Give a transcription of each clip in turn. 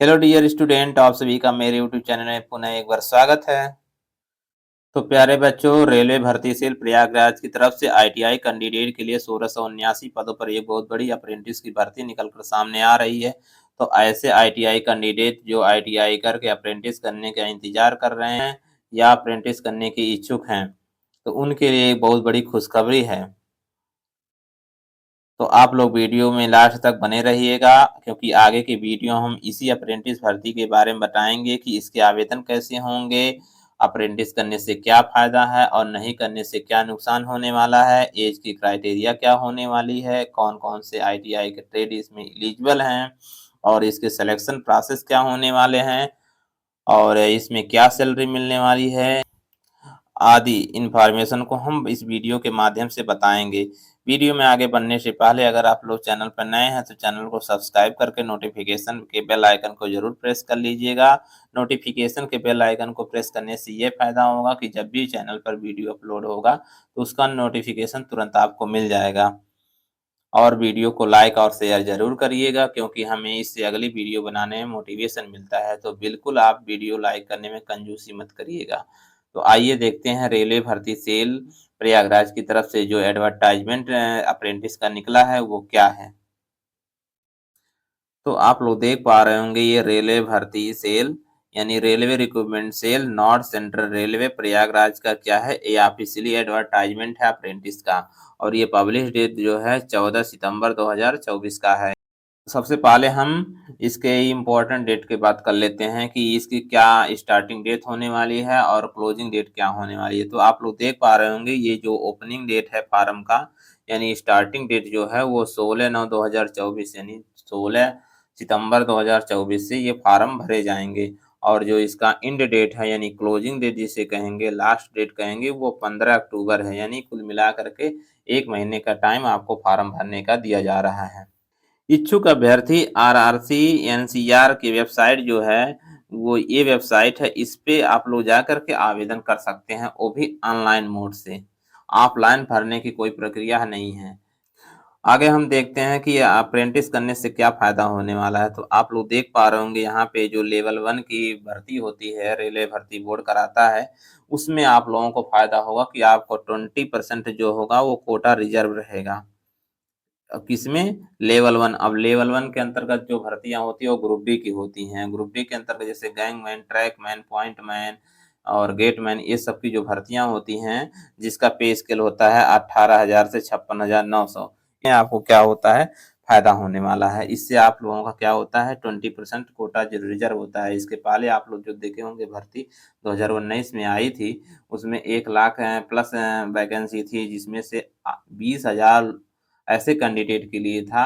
Hello dear student, आप सभी का मेरे यूट्यूब चैनल में पुनः एक बार स्वागत है। तो प्यारे बच्चों, रेलवे भर्ती सेल प्रयागराज की तरफ से आईटीआई कैंडिडेट के लिए 1679 पदों पर एक बहुत बड़ी अप्रेंटिस की भर्ती निकलकर सामने आ रही है। तो ऐसे आईटीआई कैंडिडेट जो आईटीआई करके अप्रेंटिस करने का इंतजार कर रहे हैं या अप्रेंटिस करने के इच्छुक हैं, तो उनके लिए एक बहुत बड़ी खुशखबरी है। तो आप लोग वीडियो में लास्ट तक बने रहिएगा, क्योंकि आगे की वीडियो हम इसी अप्रेंटिस भर्ती के बारे में बताएंगे कि इसके आवेदन कैसे होंगे, अप्रेंटिस करने से क्या फ़ायदा है और नहीं करने से क्या नुकसान होने वाला है, एज की क्राइटेरिया क्या होने वाली है, कौन-कौन से आईटीआई के ट्रेड इसमें एलिजिबल हैं और इसके सिलेक्शन प्रोसेस क्या होने वाले हैं और इसमें क्या सैलरी मिलने वाली है आदि इन्फॉर्मेशन को हम इस वीडियो के माध्यम से बताएंगे। वीडियो में आगे बढ़ने से पहले अगर आप लोग चैनल पर नए हैं तो चैनल को सब्सक्राइब करके नोटिफिकेशन के बेल आइकन को जरूर प्रेस कर लीजिएगा। नोटिफिकेशन के बेल आइकन को प्रेस करने से ये फायदा होगा कि जब भी चैनल पर वीडियो अपलोड होगा तो उसका नोटिफिकेशन तुरंत आपको मिल जाएगा। और वीडियो को लाइक और शेयर जरूर करिएगा, क्योंकि हमें इससे अगली वीडियो बनाने में मोटिवेशन मिलता है। तो बिल्कुल आप वीडियो लाइक करने में कंजूसी मत करिएगा। तो आइए देखते हैं रेलवे भर्ती सेल प्रयागराज की तरफ से जो एडवर्टाइजमेंट अप्रेंटिस का निकला है वो क्या है। तो आप लोग देख पा रहे होंगे, ये रेलवे भर्ती सेल यानी railway recruitment cell north central railway Prayagraj का क्या है, ये ऑफिशियली एडवर्टाइजमेंट है अप्रेंटिस का। और ये पब्लिश डेट जो है 14 सितंबर 2024 का है। सबसे पहले हम इसके इम्पोर्टेंट डेट की बात कर लेते हैं कि इसकी क्या स्टार्टिंग डेट होने वाली है और क्लोजिंग डेट क्या होने वाली है। तो आप लोग देख पा रहे होंगे, ये जो ओपनिंग डेट है फार्म का यानी स्टार्टिंग डेट जो है वो 16/9/2024 यानी 16 सितंबर 2024 से ये फार्म भरे जाएंगे। और जो इसका एंड डेट है यानी क्लोजिंग डेट जिसे कहेंगे, लास्ट डेट कहेंगे, वो 15 अक्टूबर है। यानी कुल मिला करके 1 महीने का टाइम आपको फार्म भरने का दिया जा रहा है। इच्छुक अभ्यर्थी आरआरसी एनसीआर की वेबसाइट जो है वो ये वेबसाइट है, इस पे आप लोग जा कर के आवेदन कर सकते हैं, वो भी ऑनलाइन मोड से। ऑफलाइन भरने की कोई प्रक्रिया नहीं है। आगे हम देखते हैं कि अप्रेंटिस करने से क्या फायदा होने वाला है। तो आप लोग देख पा रहे होंगे, यहाँ पे जो लेवल 1 की भर्ती होती है, रेलवे भर्ती बोर्ड कराता है, उसमें आप लोगों को फायदा होगा कि आपको 20% जो होगा वो कोटा रिजर्व रहेगा। किसमें? लेवल 1। अब लेवल 1 के अंतर्गत जो भर्तियाँ होती हैं वो ग्रुप डी की होती हैं। ग्रुप डी के अंतर्गत जैसे गैंगमैन, ट्रैकमैन, पॉइंटमैन और गेटमैन, ये सब की जो भर्तियाँ होती हैं, जिसका पे स्केल होता है 18,000 से 56,900। ये आपको क्या होता है? फायदा होने वाला है। इससे आप लोगों का क्या होता है? 20% कोटा जो रिजर्व होता है। इसके पहले आप लोग जो देखे होंगे भर्ती 2019 में आई थी, उसमें 1 लाख प्लस वैकेंसी थी, जिसमें से 20,000 ऐसे कैंडिडेट के लिए था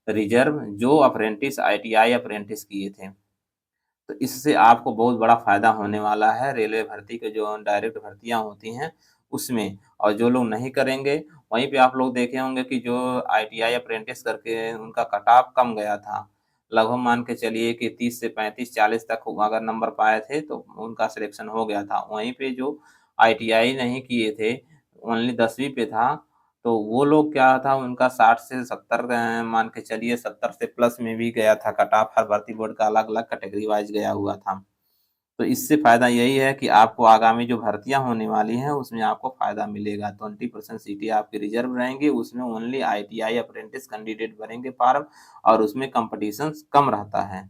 रिजर्व, जो अप्रेंटिस आईटीआई अप्रेंटिस किए थे। तो इससे आपको बहुत बड़ा फ़ायदा होने वाला है रेलवे भर्ती के जो डायरेक्ट भर्तियाँ होती हैं उसमें। और जो लोग नहीं करेंगे, वहीं पे आप लोग देखे होंगे कि जो आईटीआई अप्रेंटिस करके उनका कट ऑफ कम गया था। लगभग मान के चलिए कि 30 से 35-40 तक अगर नंबर पाए थे तो उनका सिलेक्शन हो गया था। वहीं पे जो आईटीआई नहीं किए थे, ओनली 10वीं पे था, तो वो लोग क्या था, उनका 60 से 70 मान के चलिए 70 से प्लस में भी गया था कट ऑफ। हर भर्ती बोर्ड का अलग-अलग कैटेगरी वाइज़ गया हुआ था। तो इससे फ़ायदा यही है कि आपको आगामी जो भर्तियाँ होने वाली हैं उसमें आपको फ़ायदा मिलेगा। 20% सीटें आपकी रिज़र्व रहेंगी, उसमें ओनली आईटीआई अप्रेंटिस कैंडिडेट भरेंगे फ़ॉर्म और उसमें कॉम्पिटिशन कम रहता है।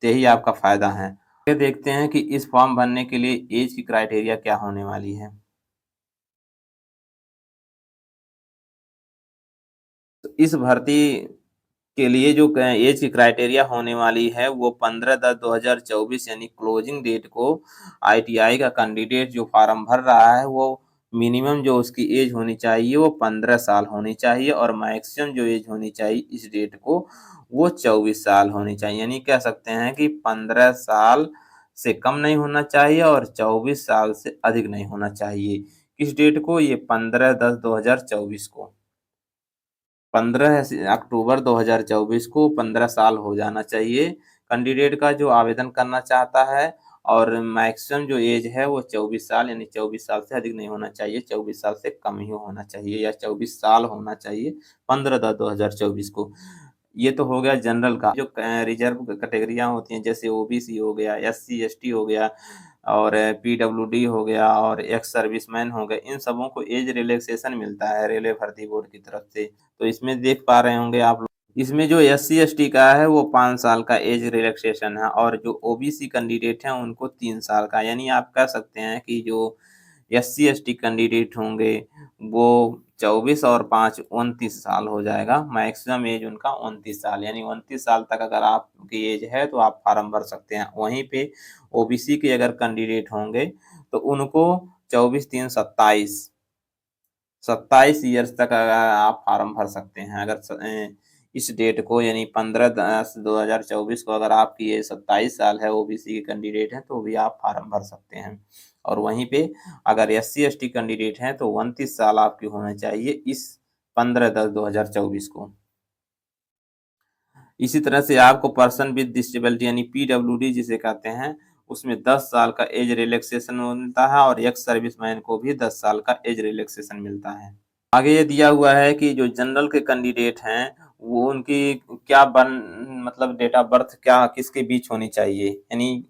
तो यही आपका फ़ायदा है। आगे देखते हैं कि इस फॉर्म भरने के लिए ऐज की क्राइटेरिया क्या होने वाली है। तो इस भर्ती के लिए जो एज की क्राइटेरिया होने वाली है वो 15/10/2024 यानी क्लोजिंग डेट को आईटीआई का कैंडिडेट जो फॉर्म भर रहा है वो मिनिमम जो उसकी एज होनी चाहिए वो 15 साल होनी चाहिए और मैक्सिमम जो एज होनी चाहिए इस डेट को वो 24 साल होनी चाहिए। यानी कह सकते हैं कि 15 साल से कम नहीं होना चाहिए और 24 साल से अधिक नहीं होना चाहिए। किस डेट को? ये 15/10/2024 को। 15 अक्टूबर 2024 को 15 साल हो जाना चाहिए कैंडिडेट का जो आवेदन करना चाहता है। और मैक्सिमम जो एज है वो 24 साल यानी 24 साल से अधिक नहीं होना चाहिए, 24 साल से कम ही होना चाहिए या 24 साल होना चाहिए 15/10/2024 को। ये तो हो गया जनरल का। जो रिजर्व कैटेगरियाँ होती हैं जैसे ओबीसी हो गया, एससी, एसटी हो गया और पीडब्ल्यूडी हो गया और एक्स सर्विसमैन हो गए, इन सबों को एज रिलैक्सेशन मिलता है रेलवे भर्ती बोर्ड की तरफ से। तो इसमें देख पा रहे होंगे आप लोग, इसमें जो एससी, एसटी का है वो 5 साल का एज रिलैक्सेशन है और जो ओबीसी कैंडिडेट हैं उनको 3 साल का। यानी आप कह सकते हैं कि जो एससी, एसटी कैंडिडेट होंगे वो 24 और 5 29 साल हो जाएगा। मैक्सिमम एज उनका 29 साल, यानी 29 साल तक अगर आपकी एज है तो आप फॉर्म भर सकते हैं। वहीं पे ओबीसी के अगर कैंडिडेट होंगे तो उनको 24 3 27 27 ईयर्स तक आप फॉर्म भर सकते हैं। अगर इस डेट को यानी 15/10/2024 को अगर आपकी एज 27 साल है, ओबीसी के कैंडिडेट हैं तो भी आप फॉर्म भर सकते हैं। और वहीं पे अगर एससी, एसटी कैंडिडेट हैं तो 29 साल आपकी होने चाहिए इस 15/10/2024 को। इसी तरह से आपको पर्सन विद डिसेबिलिटी यानी पीडब्ल्यूडी जिसे कहते हैं, उसमें 10 साल का एज रिलैक्सेशन मिलता है और एक्स सर्विसमैन को भी 10 साल का एज रिलैक्सेशन मिलता है। आगे ये दिया हुआ है कि जो जनरल के कैंडिडेट हैं, वो उनकी क्या मतलब डेट ऑफ बर्थ क्या किसके बीच होनी चाहिए, यानी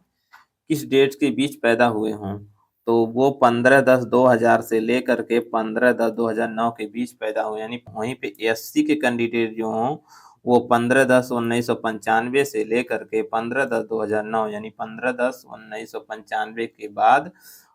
किस डेट के बीच पैदा हुए हों। तो वो 15/10/2000 से लेकर के 15/10/2009 के बीच पैदा हुए, यानी वहीं पे एससी के कैंडिडेट जो हों, वो 15/10/1995 से लेकर के 15/10/2009 यानी 15/10/1995 के बाद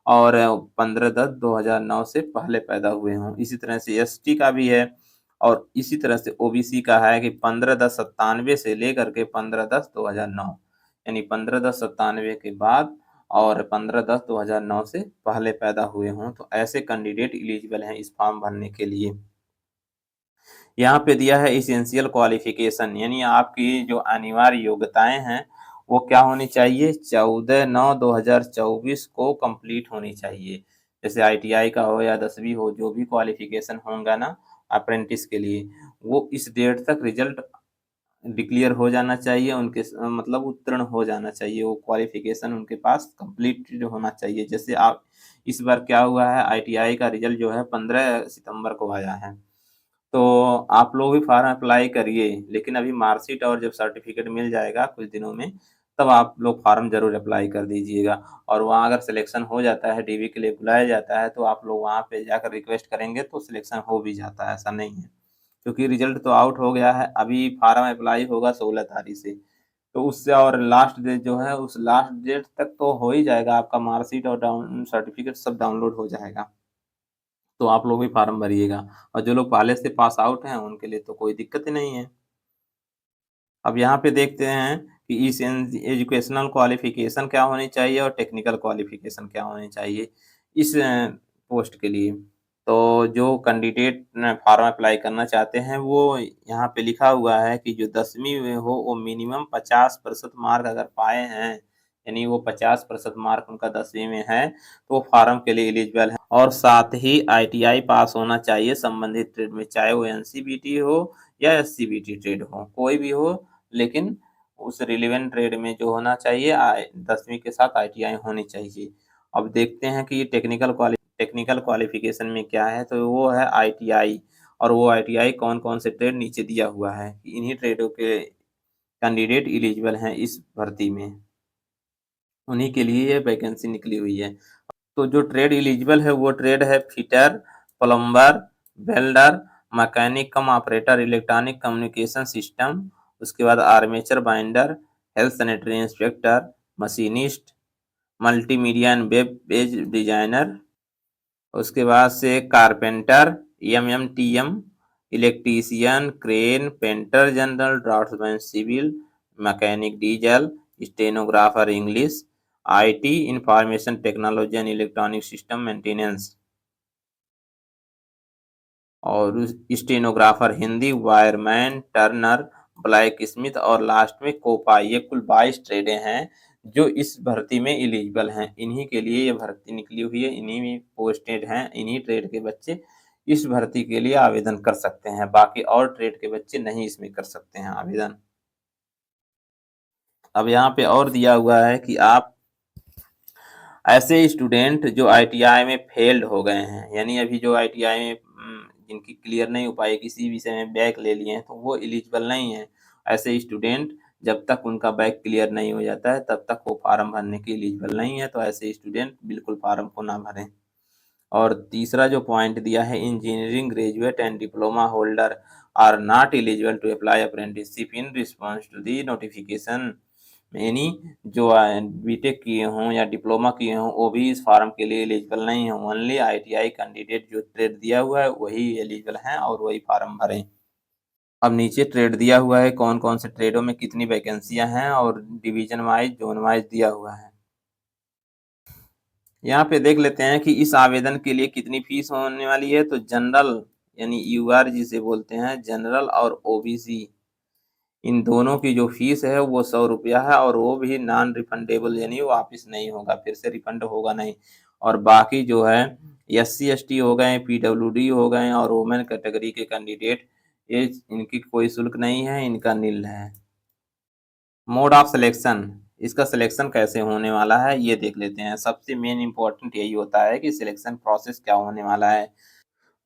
और 15/10/2009 से पहले पैदा हुए हों। इसी तरह से एसटी का भी है और इसी तरह से ओबीसी का है कि 15/10/97 से लेकर के 15/10/2009 यानी 15/10/97 के बाद और 15/10/2009 से पहले पैदा हुए हों, तो ऐसे कैंडिडेट एलिजिबल हैं इस फॉर्म भरने के लिए। यहाँ पे दिया है एसेंशियल क्वालिफिकेशन, यानी आपकी जो अनिवार्य योग्यताएं हैं वो क्या होनी चाहिए, 14/9/2024 को कंप्लीट होनी चाहिए। जैसे आईटीआई का हो या 10वीं हो, जो भी क्वालिफिकेशन होगा ना अप्रेंटिस के लिए, वो इस डेट तक रिजल्ट डिक्लेयर हो जाना चाहिए, उनके मतलब उत्तीर्ण हो जाना चाहिए, वो क्वालिफिकेशन उनके पास कंप्लीट होना चाहिए। जैसे आप इस बार क्या हुआ है, आईटीआई का रिजल्ट जो है 15 सितंबर को आया है, तो आप लोग भी फॉर्म अप्लाई करिए, लेकिन अभी मार्कशीट और जब सर्टिफिकेट मिल जाएगा कुछ दिनों में, तब आप लोग फॉर्म ज़रूर अप्लाई कर दीजिएगा। और वहाँ अगर सिलेक्शन हो जाता है, डीवी के लिए बुलाया जाता है, तो आप लोग वहाँ पे जाकर रिक्वेस्ट करेंगे तो सिलेक्शन हो भी जाता है, ऐसा नहीं है। क्योंकि रिजल्ट तो आउट हो गया है, अभी फॉर्म अप्लाई होगा 16 तारीख से, तो उससे और लास्ट डेट जो है, उस लास्ट डेट तक तो हो ही जाएगा, आपका मार्कशीट और डाउन सर्टिफिकेट सब डाउनलोड हो जाएगा। तो आप लोग भी फॉर्म भरिएगा और जो लोग पहले से पास आउट हैं उनके लिए तो कोई दिक्कत ही नहीं है। अब यहाँ पे देखते हैं कि इस एजुकेशनल क्वालिफिकेशन क्या होनी चाहिए और टेक्निकल क्वालिफिकेशन क्या होनी चाहिए इस पोस्ट के लिए। तो जो कैंडिडेट फॉर्म अप्लाई करना चाहते हैं वो यहाँ पे लिखा हुआ है कि जो 10वीं में हो वो मिनिमम 50% मार्क अगर पाए हैं, यानी वो 50% मार्क उनका 10वीं में है, तो वो फॉर्म के लिए एलिजिबल है। और साथ ही आईटीआई पास होना चाहिए संबंधित ट्रेड में, चाहे वो एनसीबीटी हो या एससीबीटी ट्रेड हो, कोई भी हो, लेकिन उस रिलेवेंट ट्रेड में जो होना चाहिए 10वीं के साथ आईटीआई होनी चाहिए। अब देखते हैं कि टेक्निकल क्वालिफिकेशन में क्या है, तो वो है आईटीआई। और वो आईटीआई कौन-कौन से ट्रेड नीचे दिया हुआ है, इन्हीं ट्रेडों के कैंडिडेट एलिजिबल हैं इस भर्ती में, उन्हीं के लिए ये वैकेंसी निकली हुई है। तो जो ट्रेड एलिजिबल है वो ट्रेड है fitter, plumber, welder, mechanic cum operator electronic communication system, उसके बाद armature binder, health sanitary inspector, machinist, multimedia and web page designer, उसके बाद से carpenter, MMTM, electrician, crane, painter general, draftsman civil, mechanic diesel, stenographer English, IT information technology and electronic system maintenance और stenographer Hindi, wireman, turner, blacksmith और last में COPA. ये कुल 22 ट्रेडें हैं जो इस भर्ती में एलिजिबल हैं। इन्हीं के लिए ये भर्ती निकली हुई है, इन्हीं में पोस्टेड हैं, इन्हीं ट्रेड के बच्चे इस भर्ती के लिए आवेदन कर सकते हैं। बाकी और ट्रेड के बच्चे नहीं इसमें कर सकते हैं आवेदन। अब यहाँ पे और दिया हुआ है कि आप ऐसे स्टूडेंट जो आईटीआई में फेल्ड हो गए हैं, यानी अभी जो आईटीआई में जिनकी क्लियर नहीं हो पाई, किसी विषय में बैक ले लिए हैं, तो वो एलिजिबल नहीं है। ऐसे स्टूडेंट जब तक उनका बैक क्लियर नहीं हो जाता है तब तक वो फार्म भरने के एलिजिबल नहीं है, तो ऐसे स्टूडेंट बिल्कुल फार्म को ना भरें। और तीसरा जो पॉइंट दिया है, engineering graduate and diploma holder are not eligible to apply apprenticeship in response to the notification. यानी जो बीटेक किए हों या डिप्लोमा किए हों वो भी इस फार्म के लिए एलिजिबल नहीं है। ओनली आईटीआई कैंडिडेट जो ट्रेड दिया हुआ है वही एलिजिबल हैं और वही फार्म भरें। अब नीचे ट्रेड दिया हुआ है, कौन कौन से ट्रेडों में कितनी वैकेंसियां हैं और डिवीजन वाइज जोन वाइज दिया हुआ है। यहाँ पे देख लेते हैं कि इस आवेदन के लिए कितनी फीस होने वाली है। तो जनरल यानी यूआर जिसे बोलते हैं, जनरल और ओबीसी, इन दोनों की जो फीस है वो 100 रुपया है और वो भी नॉन रिफंडेबल, यानी वापस नहीं होगा, फिर से रिफंड होगा नहीं। और बाकी जो है SC ST हो गए, PWD हो गए और वुमेन कैटेगरी के कैंडिडेट, ये इनकी कोई शुल्क नहीं है, इनका निल है। मोड ऑफ सिलेक्शन, इसका सिलेक्शन कैसे होने वाला है ये देख लेते हैं। सबसे मेन इंपॉर्टेंट यही होता है कि सिलेक्शन प्रोसेस क्या होने वाला है।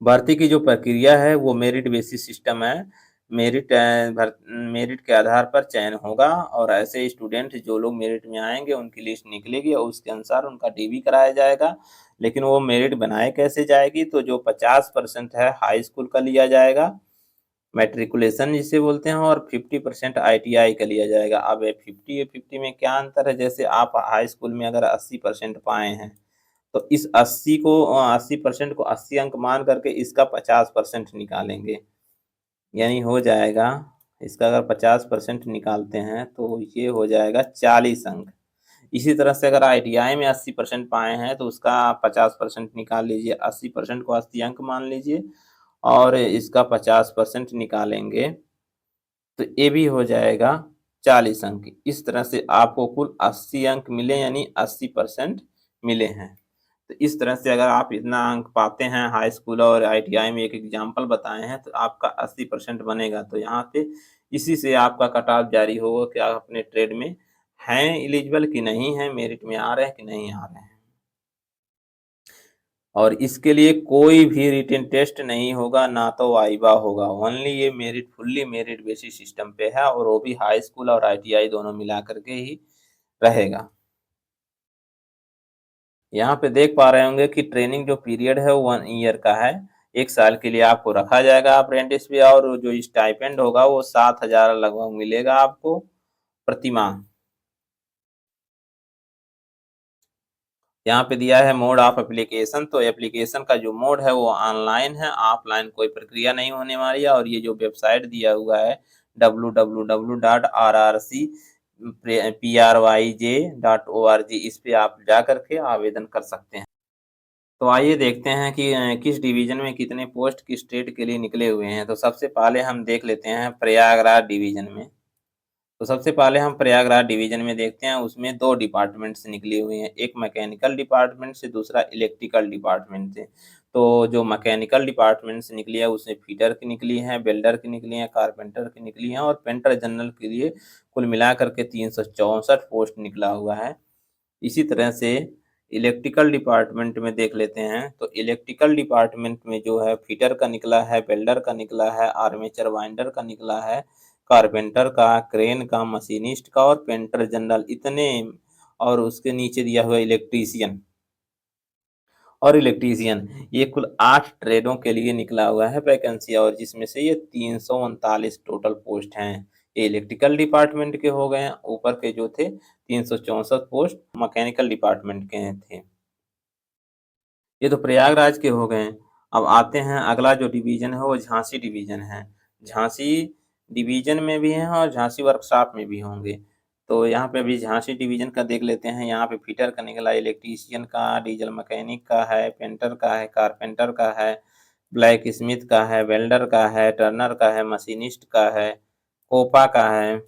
भर्ती की जो प्रक्रिया है वो मेरिट बेसिस सिस्टम है। मेरिट के आधार पर चयन होगा और ऐसे स्टूडेंट जो लोग मेरिट में आएंगे उनकी लिस्ट निकलेगी और उसके अनुसार उनका DV कराया जाएगा। लेकिन वो मेरिट बनाए कैसे जाएगी, तो जो 50% है हाई स्कूल का लिया जाएगा, मैट्रिकुलेशन जिसे बोलते हैं, और 50% ITI का लिया जाएगा। अब 50 में क्या अंतर है, जैसे आप हाई स्कूल में अगर 80% पाए हैं तो इस 80% को 80 अंक मान करके इसका 50% निकालेंगे, यानी हो जाएगा, इसका अगर 50% निकालते हैं तो ये हो जाएगा 40 अंक। इसी तरह से अगर ITI में 80% पाए हैं तो उसका 50% निकाल लीजिए, 80% को 80 अंक मान लीजिए और इसका 50% निकालेंगे तो ये भी हो जाएगा 40 अंक। इस तरह से आपको कुल 80 अंक मिले, यानी 80% मिले हैं। तो इस तरह से अगर आप इतना अंक पाते हैं हाई स्कूल और ITI में, एक एग्जाम्पल बताए हैं, तो आपका 80% बनेगा। तो यहाँ पे इसी से आपका कट ऑफ जारी होगा कि आप अपने ट्रेड में हैं एलिजिबल कि नहीं है, मेरिट में आ रहे हैं कि नहीं आ रहे हैं। और इसके लिए कोई भी रिटन टेस्ट नहीं होगा, ना तो वाइवा होगा। ओनली ये merit, fully merit basis system पे है और वो भी हाई स्कूल और ITI दोनों मिला करके ही रहेगा। यहाँ पे देख पा रहे होंगे कि ट्रेनिंग जो पीरियड है वो 1 ईयर का है। 1 साल के लिए आपको रखा जाएगा अप्रेंटिस पे और जो स्टाइपेंड होगा वो 7,000 लगभग मिलेगा आपको प्रति माह। यहाँ पे दिया है मोड ऑफ एप्लीकेशन, तो एप्लीकेशन का जो मोड है वो ऑनलाइन है, ऑफलाइन कोई प्रक्रिया नहीं होने वाली है। और ये जो वेबसाइट दिया हुआ है www.rrcpryj.org, इस पे आप जा करके आवेदन कर सकते हैं। तो आइए देखते हैं कि किस डिवीजन में कितने पोस्ट किस स्टेट के लिए निकले हुए हैं। तो सबसे पहले हम देख लेते हैं प्रयागराज डिवीजन में। तो सबसे पहले हम प्रयागराज डिवीजन में देखते हैं, उसमें 2 डिपार्टमेंट से निकली हुई हैं, एक मैकेनिकल डिपार्टमेंट से, दूसरा इलेक्ट्रिकल डिपार्टमेंट से। तो जो मैकेनिकल डिपार्टमेंट से निकली है उसमें फिटर की निकली है, वेल्डर की निकली है, कारपेंटर की निकली है और पेंटर जनरल के लिए कुल मिला करके 364 पोस्ट निकला हुआ है। इसी तरह से इलेक्ट्रिकल डिपार्टमेंट में देख लेते हैं, तो इलेक्ट्रिकल डिपार्टमेंट में जो है फिटर का निकला है, वेल्डर का निकला है, आर्मेचर वाइंडर का निकला है, कारपेंटर का, क्रेन का, मशीनिस्ट का और पेंटर जनरल, इतने। और उसके नीचे दिया हुआ इलेक्ट्रीशियन, ये कुल 8 ट्रेडों के लिए निकला हुआ है वैकेंसी, और जिसमें से ये 339 टोटल पोस्ट हैं। ये इलेक्ट्रिकल डिपार्टमेंट के हो गए हैं, ऊपर के जो थे 364 पोस्ट मैकेनिकल डिपार्टमेंट के थे। ये तो प्रयागराज के हो गए। अब आते हैं, अगला जो डिवीजन है वो झांसी डिवीजन है। झांसी डिवीजन में भी हैं और झांसी वर्कशॉप में भी होंगे। तो यहाँ पे अभी झांसी डिवीजन का देख लेते हैं। यहाँ पे फिटर का निकला, इलेक्ट्रीशियन का, डीजल मैकेनिक का है, पेंटर का है, कारपेंटर का है, ब्लैक स्मिथ का है, वेल्डर का है, टर्नर का है, मशीनिस्ट का है, कोपा का है।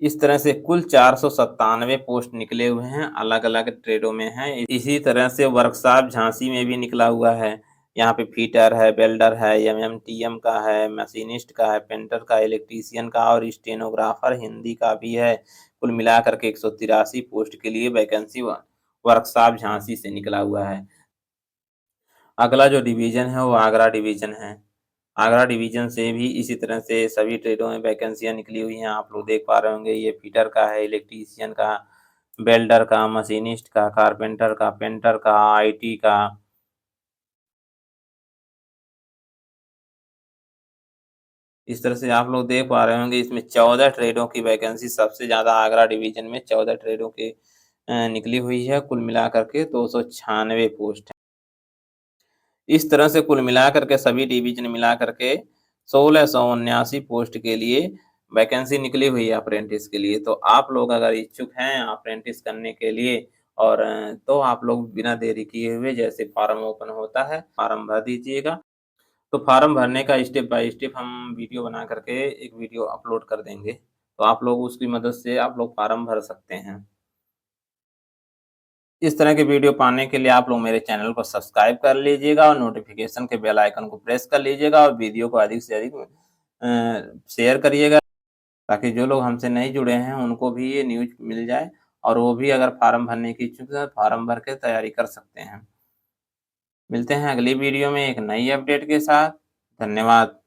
इस तरह से कुल 497 पोस्ट निकले हुए हैं, अलग अलग ट्रेडों में हैं। इसी तरह से वर्कशॉप झांसी में भी निकला हुआ है। यहाँ पे फिटर है, वेल्डर है, MMTM का है, मशीनिस्ट का है, पेंटर का, इलेक्ट्रीशियन का और स्टेनोग्राफर हिंदी का भी है। कुल मिलाकर के 183 पोस्ट के लिए वैकेंसी वर्कशॉप झांसी से निकला हुआ है। अगला जो डिवीजन है वो आगरा डिवीजन है। आगरा डिवीजन से भी इसी तरह से सभी ट्रेडों में वैकेंसियाँ निकली हुई हैं। आप लोग देख पा रहे होंगे, ये फिटर का है, इलेक्ट्रीशियन का, वेल्डर का, मशीनिस्ट का, कारपेंटर का, पेंटर का, आईटी का। इस तरह से आप लोग देख पा रहे होंगे, इसमें 14 ट्रेडों की वैकेंसी सबसे ज़्यादा आगरा डिवीजन में 14 ट्रेडों की निकली हुई है। कुल मिलाकर के 296 पोस्ट हैं। इस तरह से कुल मिलाकर के सभी डिवीज़न मिलाकर के 1679 पोस्ट के लिए वैकेंसी निकली हुई है अप्रेंटिस के लिए। तो आप लोग अगर इच्छुक हैं अप्रेंटिस करने के लिए और तो आप लोग बिना देरी किए हुए जैसे फॉर्म ओपन होता है, फॉर्म भर दीजिएगा। तो फॉर्म भरने का स्टेप बाय स्टेप हम वीडियो बना करके एक वीडियो अपलोड कर देंगे। तो आप लोग उसकी मदद से आप लोग फॉर्म भर सकते हैं। इस तरह के वीडियो पाने के लिए आप लोग मेरे चैनल को सब्सक्राइब कर लीजिएगा और नोटिफ़िकेशन के बेल आइकन को प्रेस कर लीजिएगा और वीडियो को अधिक से अधिक शेयर करिएगा ताकि जो लोग हमसे नहीं जुड़े हैं उनको भी ये न्यूज़ मिल जाए और वो भी अगर फॉर्म भरने की इच्छुक है, फॉर्म भर के तैयारी कर सकते हैं। मिलते हैं अगली वीडियो में एक नई अपडेट के साथ। धन्यवाद।